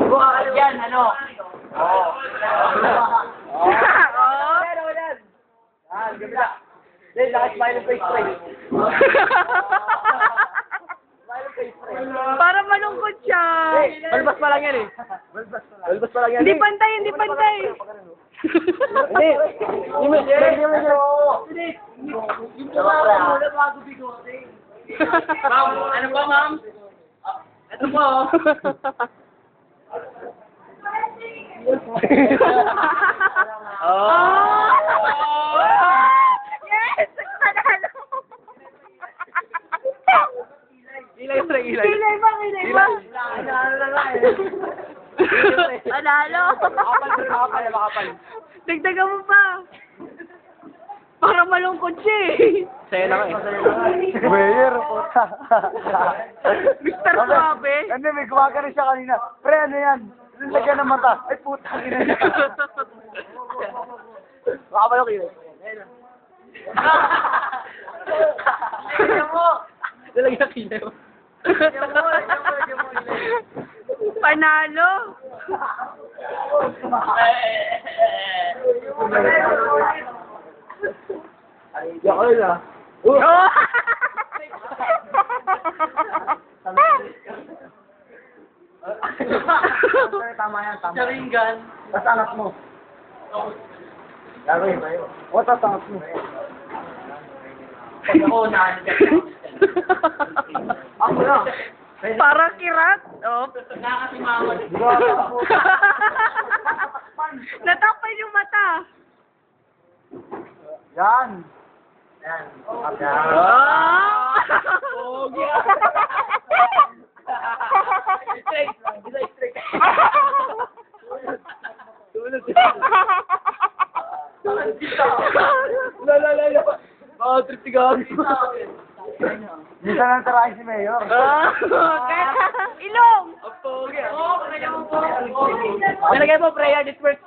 Buka ka dyan, ano? Oo. Then, smile and face spray. Para malungkot siya. Balbas pa lang yan eh. Balbas pa lang yan. Hindi pantay, hindi pantay. Hindi. Ma'am, ano ba, ma'am? Ito po. Yes! Panalo! Ilay, pre, ilay. Kilay ba? Kilay ba? Panalo! Makapal. Dagdagan mo pa. Para malungkot siya eh. Saya na nga eh. Mayor, puta. Mr. Suave. Hindi, may gumagano siya kanina. Pre, ano yan? Lagyan ng mata. Ay, puta. Makapal ako yun. Tignan mo! Nalagyan kilay mo. Panalo! Yako yun ah. Oh! Tama yan, tama. Charingan. Tas anak mo. Gagawin ba yun? O, tas anak mo. Pag ako naanin Ako na. Parang kirat. Oh. Nakakasimangon. Natakpan yung mata. Yan. Yan. Ah! Pogi. Straight. Isa straight. Tulad. La. Oh, trip tigang. Minsan lang tarahin si Mayor. Ilong! Ang pogi. Oo, kaya mo po. Nalagay mo prayer this work.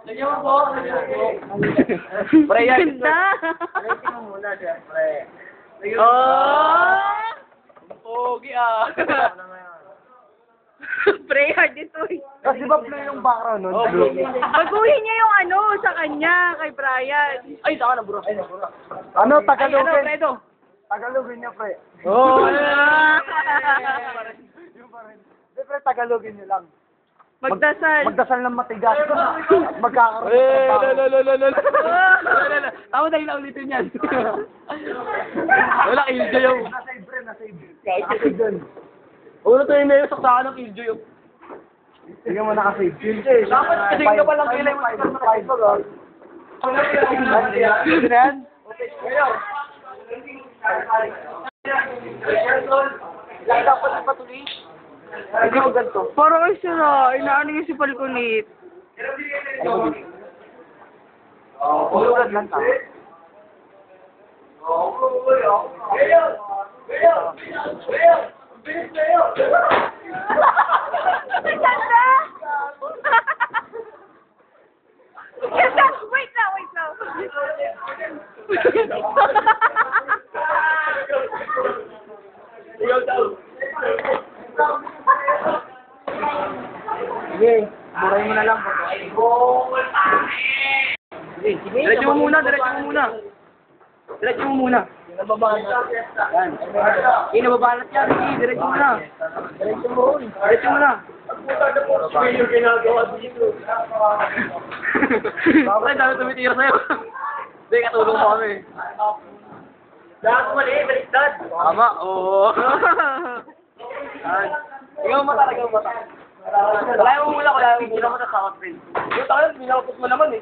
Lagyan mo po. Prayer this Ganda! work. Lagyan mo muna, siyempre. Oh! Ang pogi ah. Pray hard ito eh. Kasi ba play yung background nun? Oh, Baguhin niya yung ano sa kanya, kay Brian. Ay, saka na bro. Ano, Ay, ano, Tagalogin? Fredo? Tagalogin niya, pre. Oh, Yung pa rin. Hindi, pre, Tagalogin niyo lang. Magdasal. Magdasal ng matigas. At magkakaroon Eh, ng trabaho. Tama tayo na ulitin yan. Wala, killjoy yung. Nasave, pre, nasave. Nasave dun. Ulo tayo na yung saksakan ng killjoy yung. Sige mo nakasave. Yun, Dapat kasi ka palang kilay mo. Yun na yan? Dapat na patuloy. Hindi mo ganito. Parang ay sira, inaano yung si Palconit. Ulugad lang ta. Ganda! Ganda! Wait lang, wait lang. Sige, buray mo na lang. Diretso mo muna. Diretso mo muna. Yan. Hindi nababalat yan. Sige, diretso mo na. Diretso mo na. Yung ginagawa dito. Bakit dami tumitira sa'yo? Hindi, katulong mo kami. Lahat mali, baliktad. Tama, oo. Ikaw mata. Kaya mo muna, hindi naman sa soft drink. Yung tayo, minapos mo naman eh.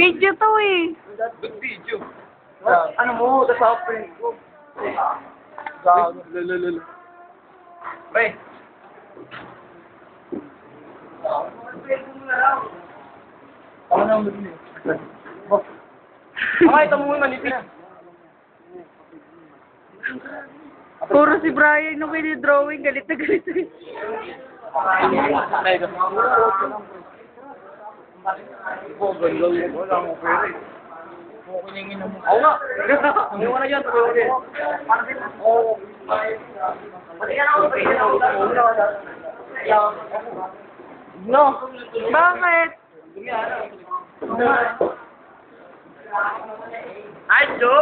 Video to eh. Good video. Ano mo, sa soft drink ko. Lala. Pre. Ako na ang bili. Ito muna, nipis. Puro si Brian nung drawing galit na galit. Mega. Wala mo pwede. Oo nga. Hindi mo na dyan. Oo. No. Bakit? Ay, Jo.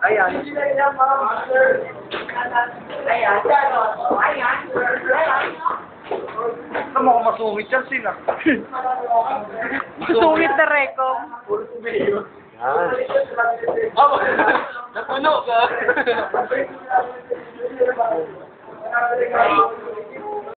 Ayan. Ano mo kung masungit yan, Sin, ah? Sungit na reko. Napuno ka.